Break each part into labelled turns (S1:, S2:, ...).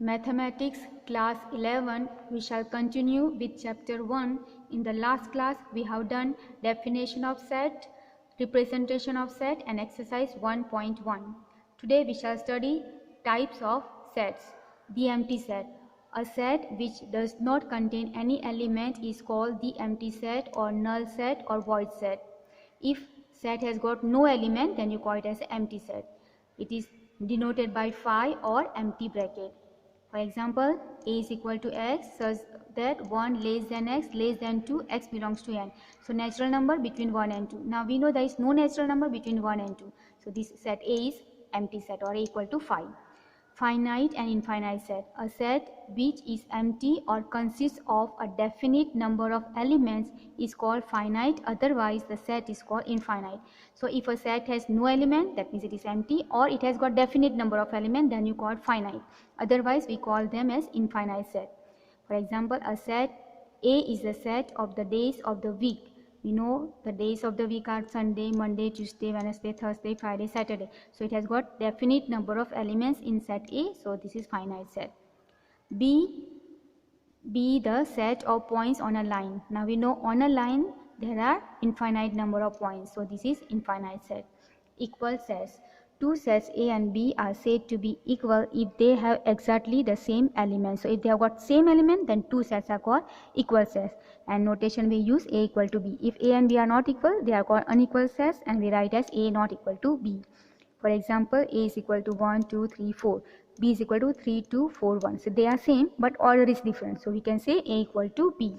S1: Mathematics class 11, we shall continue with chapter 1. In the last class we have done definition of set, representation of set and exercise 1.1. Today we shall study types of sets. The empty set. A set which does not contain any element is called the empty set or null set or void set. If set has got no element, then you call it as empty set. It is denoted by phi or empty bracket. For example, a is equal to x such that 1 less than x less than 2, x belongs to n. So natural number between 1 and 2. Now we know there is no natural number between 1 and 2. So this set A is empty set or A equal to phi. Finite and infinite set. A set which is empty or consists of a definite number of elements is called finite, otherwise the set is called infinite. So if a set has no element, that means it is empty, or it has got definite number of elements, then you call it finite. Otherwise we call them as infinite set. For example, a set A is the set of the days of the week. We know the days of the week are Sunday, Monday, Tuesday, Wednesday, Thursday, Friday, Saturday. So it has got definite number of elements in set A. So this is finite set. B the set of points on a line. Now we know on a line there are infinite number of points. So this is infinite set. Equal sets. Two sets A and B are said to be equal if they have exactly the same elements. So if they have got same element, then two sets are called equal sets. And notation we use A equal to B. If A and B are not equal, they are called unequal sets and we write as A not equal to B. For example, A is equal to 1, 2, 3, 4. B is equal to 3, 2, 4, 1. So they are same but order is different. So we can say A equal to B.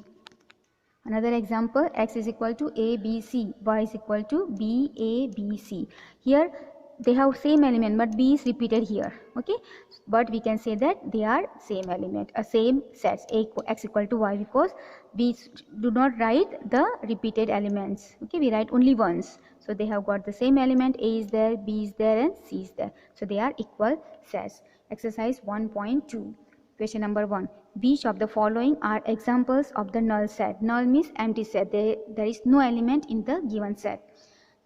S1: Another example, X is equal to A, B, C. Y is equal to B, A, B, C. Here they have same element but B is repeated here. Okay, but we can say that they are same element, same sets. X equal to Y, because we do not write the repeated elements. Okay, we write only ones. So they have got the same element. A is there, B is there and C is there. So they are equal sets. Exercise 1.2. Question number 1. Which of the following are examples of the null set? Null means empty set. There is no element in the given set.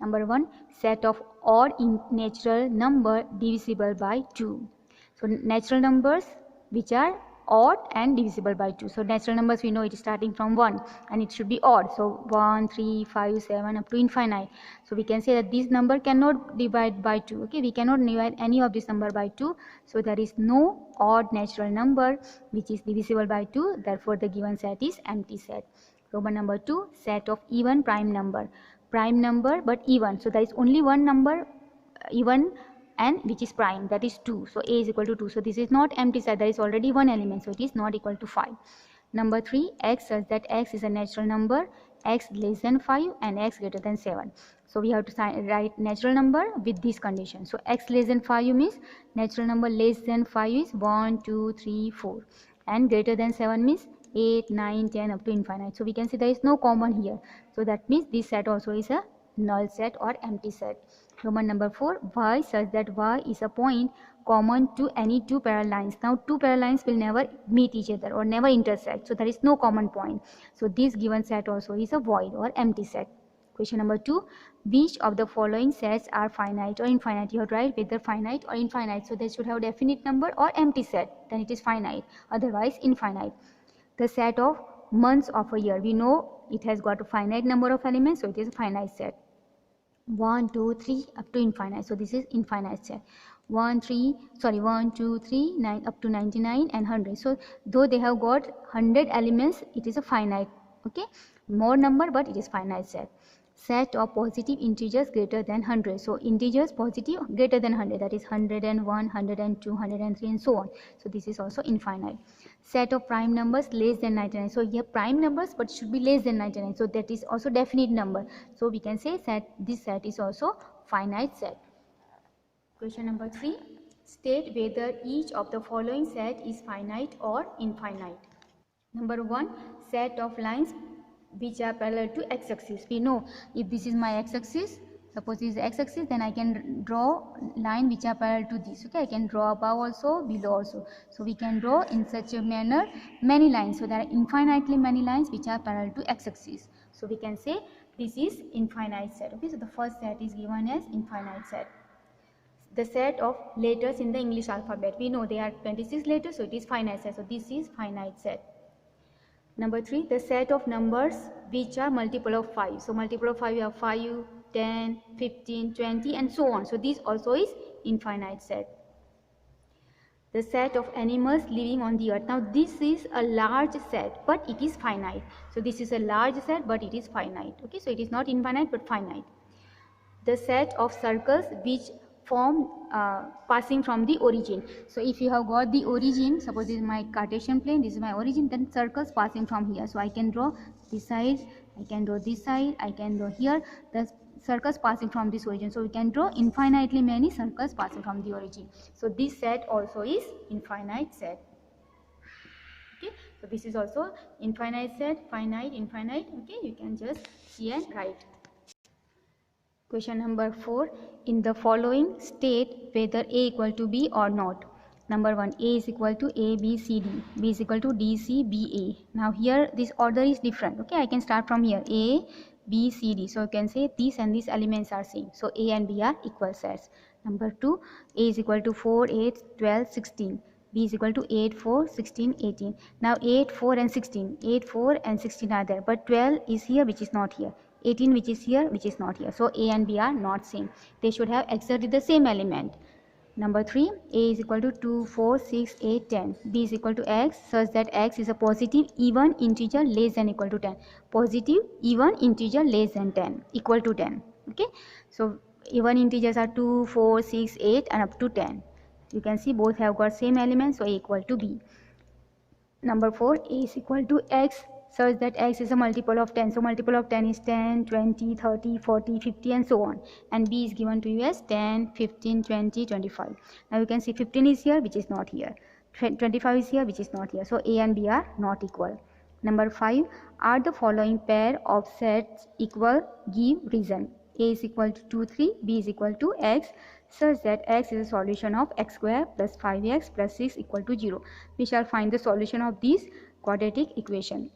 S1: Number 1. Set of odd natural number divisible by 2. So natural numbers which are odd and divisible by 2. So natural numbers we know it is starting from 1 and it should be odd. So 1, 3, 5, 7 up to infinite. So we can say that this number cannot divide by 2. Okay, we cannot divide any of this number by 2. So there is no odd natural number which is divisible by 2. Therefore the given set is empty set. Roman number 2. Set of even prime number. Prime number but even. So there is only one number even and which is prime, that is 2. So A is equal to 2. So this is not empty set, there is already one element, so it is not equal to 5. Number 3. X such that X is a natural number, X less than 5 and X greater than 7. So we have to write natural number with this condition. So X less than 5 means natural number less than 5 is 1, 2, 3, 4 and greater than 7 means 8, 9, 10 up to infinite. So we can see there is no common here. So that means this set also is a null set or empty set. Roman number 4. Y such that Y is a point common to any two parallel lines. Now two parallel lines will never meet each other or never intersect. So there is no common point. So this given set also is a void or empty set. Question number 2. Which of the following sets are finite or infinite? You have to write whether finite or infinite. So they should have definite number or empty set. Then it is finite. Otherwise infinite. The set of months of a year. We know it has got a finite number of elements. So it is a finite set. 1, 2, 3 up to infinite. So this is infinite set. 1, 2, 3, 9 up to 99 and 100. So though they have got 100 elements, it is a finite. Okay, more number but it is finite set. Set of positive integers greater than 100. So integers positive greater than 100, that is 101, 102, 103 and so on. So this is also infinite. Set of prime numbers less than 99. So here prime numbers but should be less than 99. So that is also definite number. So we can say that this set is also finite set. Question number 3. State whether each of the following set is finite or infinite. Number 1. Set of lines which are parallel to x-axis. We know if this is my x-axis, suppose this is x-axis, then I can draw line which are parallel to this. Okay, I can draw above also, below also. So we can draw in such a manner many lines. So there are infinitely many lines which are parallel to x-axis. So we can say this is infinite set. Okay, so the first set is given as infinite set. the set of letters in the English alphabet. We know there are 26 letters, so it is finite set. So this is finite set. Number 3, the set of numbers which are multiple of 5. So multiple of 5, you have 5, 10, 15, 20 and so on. So this also is infinite set. The set of animals living on the earth. Now this is a large set, but it is finite. So this is a large set, but it is finite. Okay, so it is not infinite but finite. The set of circles which form passing from the origin. So if you have got the origin, suppose this is my Cartesian plane, this is my origin, then circles passing from here. So I can draw this side, I can draw this side, I can draw here, the circles passing from this origin. So we can draw infinitely many circles passing from the origin. So this set also is infinite set. Okay, so this is also infinite set, finite, infinite. Okay, you can just see and write. Question number 4. In the following, state whether A equal to B or not. Number 1, A is equal to A, B, C, D. B is equal to D, C, B, A. Now here this order is different. Okay, I can start from here. A, B, C, D. So you can say these and these elements are same. So A and B are equal sets. Number 2, A is equal to 4, 8, 12, 16. B is equal to 8, 4, 16, 18. Now 8, 4 and 16. 8, 4 and 16 are there. But 12 is here which is not here. 18 which is here which is not here. So A and B are not same. They should have exactly the same element. Number 3, A is equal to 2, 4, 6, 8, 10. B is equal to X such that X is a positive even integer less than equal to 10. Positive even integer less than 10 equal to 10. Okay. So even integers are 2, 4, 6, 8 and up to 10. You can see both have got same elements, so A equal to B. Number 4, A is equal to X such that X is a multiple of 10. So multiple of 10 is 10, 20, 30, 40, 50 and so on. And B is given to you as 10, 15, 20, 25. Now you can see 15 is here which is not here. 25 is here which is not here. So A and B are not equal. Number 5, are the following pair of sets equal? Give reason. A is equal to 2, 3, B is equal to X such that X is a solution of X square plus 5X plus 6 equal to 0. We shall find the solution of this quadratic equation.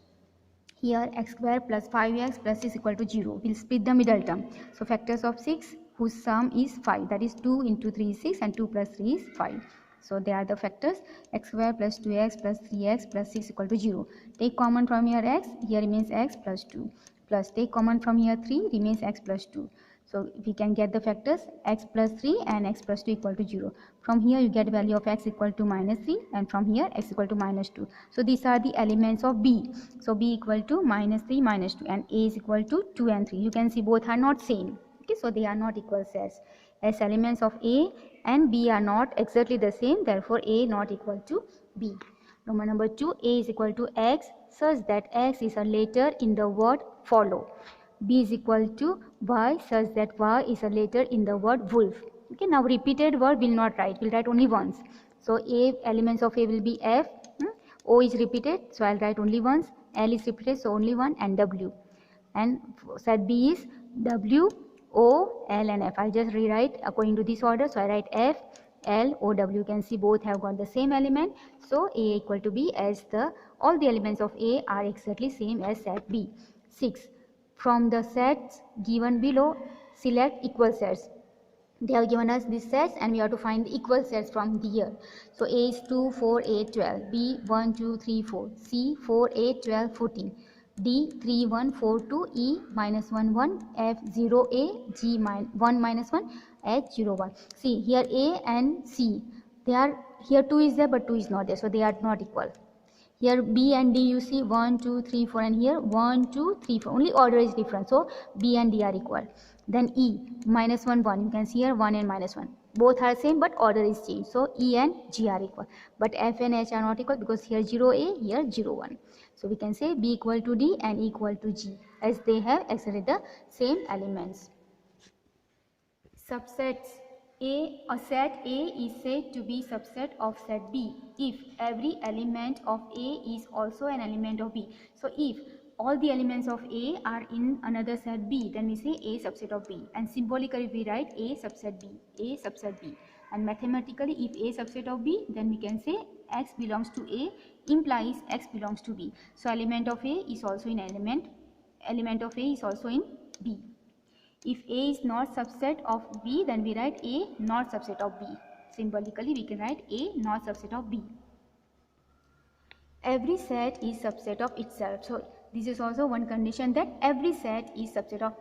S1: Here X square plus 5X plus 6 equal to 0. We'll split the middle term. So factors of 6 whose sum is 5. That is 2 into 3 is 6 and 2 plus 3 is 5. So they are the factors. X square plus 2X plus 3X plus 6 equal to 0. Take common from here X. Here remains X plus 2. Plus take common from here 3 remains X plus 2. So we can get the factors X plus 3 and X plus 2 equal to 0. From here you get value of X equal to minus 3 and from here X equal to minus 2. So these are the elements of B. So B equal to minus 3 minus 2 and A is equal to 2 and 3. You can see both are not same. Okay, so they are not equal sets. As elements of A and B are not exactly the same, therefore A not equal to B. Number 2, A is equal to X such that X is a letter in the word follow. B is equal to Y such that Y is a letter in the word wolf. Okay, now repeated word will not write, will write only once. So A, elements of A will be F, O is repeated, so I'll write only once, L is repeated, so only one, and W. And set B is W, O, L and F. I'll just rewrite according to this order, so I write F, L, O, W. You can see both have got the same element, so A equal to B as all the elements of A are exactly same as set B. 6. From the sets given below, select equal sets. They have given us these sets and we have to find the equal sets from here. So A is 2, 4, 8, 12. B 1, 2, 3, 4. C 4, 8, 12, 14. D 3, 1, 4, 2. E minus 1, 1. F 0, A. G 1 minus 1. H 0, 1. See here A and C. They are here 2 is there but 2 is not there. So they are not equal. Here B and D you see 1, 2, 3, 4 and here 1, 2, 3, 4. Only order is different. So B and D are equal. Then E minus 1, 1. You can see here 1 and minus 1. Both are same but order is changed. So E and G are equal. But F and H are not equal because here 0A, here 0, 1. So we can say B equal to D and E equal to G as they have exactly the same elements. Subsets. A set A is said to be subset of set B if every element of A is also an element of B. So if all the elements of A are in another set B, then we say A subset of B, and symbolically we write A subset B, A subset B, and mathematically if A subset of B, then we can say X belongs to A implies X belongs to B. So element of A is also in element of A is also in B. If A is not subset of B, then we write A not subset of B. Symbolically we can write A not subset of B. Every set is subset of itself. So this is also one condition, that every set is subset of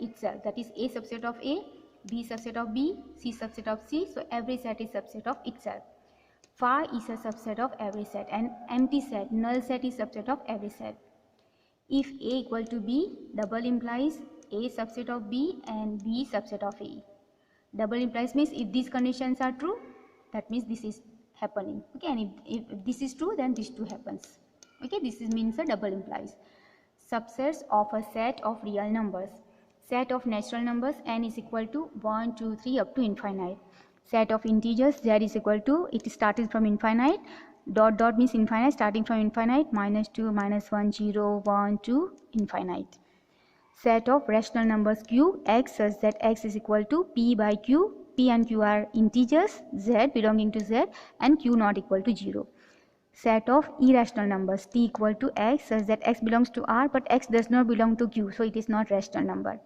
S1: itself. That is A subset of A, B subset of B, C subset of C. So every set is subset of itself. Phi is a subset of every set, and empty set, null set is subset of every set. If A equal to B, double implies A subset of B and B subset of A. Double implies means if these conditions are true, that means this is happening. Okay, and if this is true, then this too happens. Okay, this means a double implies. Subsets of a set of real numbers. Set of natural numbers n is equal to 1, 2, 3 up to infinite. Set of integers z is equal to, it started from infinite, dot dot means infinite, starting from infinite, -2, -1, 0, 1, 2, infinite. Set of rational numbers q x such that x is equal to p by q. P and q are integers, z belonging to z, and q not equal to 0. Set of irrational numbers t equal to x such that x belongs to r but x does not belong to q, so it is not rational number.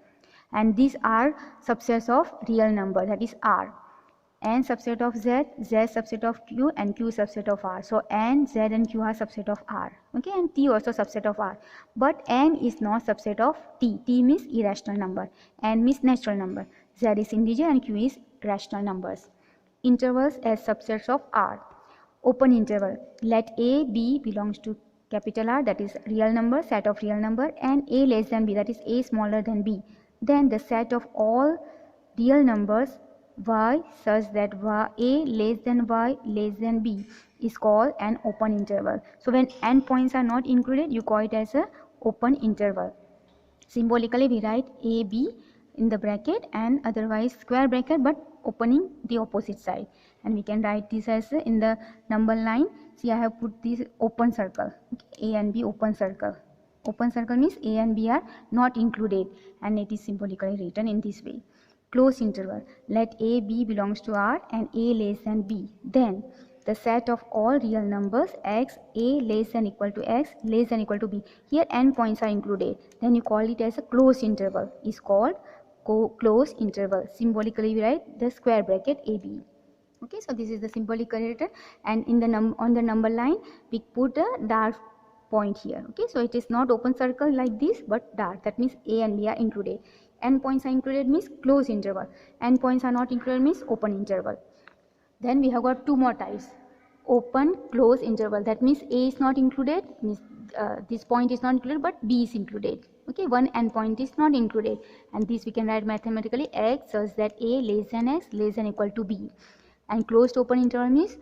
S1: And these are subsets of real number, that is r. N subset of z, z subset of q, and q subset of r. So n, z and q are subset of r. Okay, and t also subset of r. But n is not subset of t. T means irrational number, n means natural number, z is integer, and q is rational numbers. Intervals as subsets of r. Open interval. Let a, b belongs to capital R, that is real number, set of real number, and a less than b, that is a smaller than b. Then the set of all real numbers y such that a less than y less than b is called an open interval. So when n points are not included, you call it as a open interval. Symbolically we write a, b in the bracket and otherwise square bracket but opening the opposite side, and we can write this as in the number line. See, I have put this open circle, okay, a and b open circle. Open circle means a and b are not included, and it is symbolically written in this way. Close interval. Let a, b belongs to r and a less than b. Then the set of all real numbers x, a less than equal to x, less than equal to b. Here n points are included. Then you call it as a close interval. Is called close interval. Symbolically we write the square bracket ab. Okay, so this is the symbolic written, and in the on the number line we put a dark point here. Okay, so it is not open circle like this but dark. That means a and b are included. N points are included means close interval. N points are not included means open interval. Then we have got two more types. Open close interval. That means a is not included, means this point is not included but b is included. Okay, one n point is not included, and this we can write mathematically x such that a less than x less than equal to b. And closed open interval means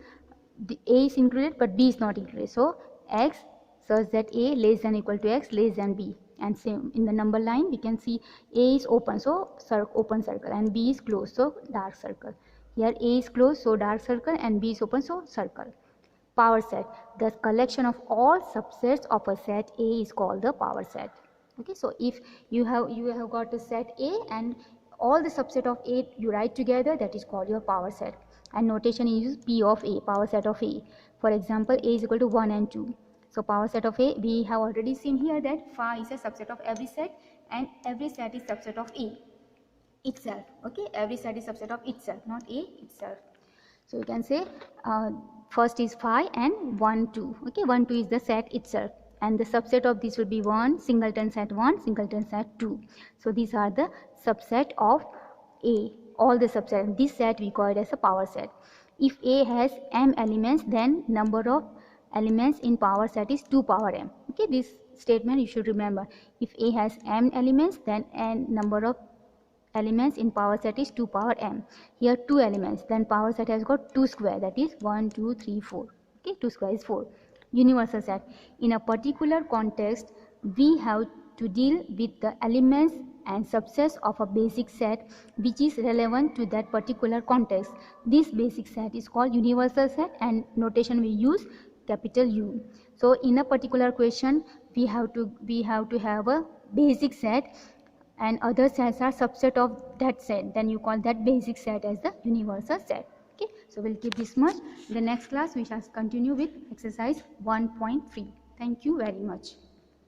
S1: the a is included but b is not included. So x such that a less than equal to x less than b. And same in the number line we can see a is open, so open circle, and b is closed, so dark circle. Here a is closed, so dark circle, and b is open, so circle. Power set. The collection of all subsets of a set A is called the power set. Okay, so if you have got a set A and all the subset of A you write together, that is called your power set. And notation is P of A, power set of A. For example, A is equal to 1 and 2. So power set of A, we have already seen here that phi is a subset of every set, and every set is subset of A itself. Okay, every set is subset of itself, not A itself. So you can say first is phi and 1, 2. Okay, 1, 2 is the set itself, and the subset of this will be 1, singleton set 1, singleton set 2. So these are the subset of A, all the subset. This set we call it as a power set. If A has m elements, then number of elements in power set is 2 power m. Okay, this statement you should remember. If A has m elements, then n number of elements in power set is 2 power m. Here 2 elements, then power set has got 2 square, that is 1, 2, 3, 4. Okay, 2 square is 4. Universal set. In a particular context, we have to deal with the elements and subsets of a basic set which is relevant to that particular context. This basic set is called universal set, and notation we use capital U. So in a particular question we have to have a basic set, and other sets are subset of that set, then you call that basic set as the universal set. Okay, so we'll keep this much. In the next class we shall continue with exercise 1.3. Thank you very much.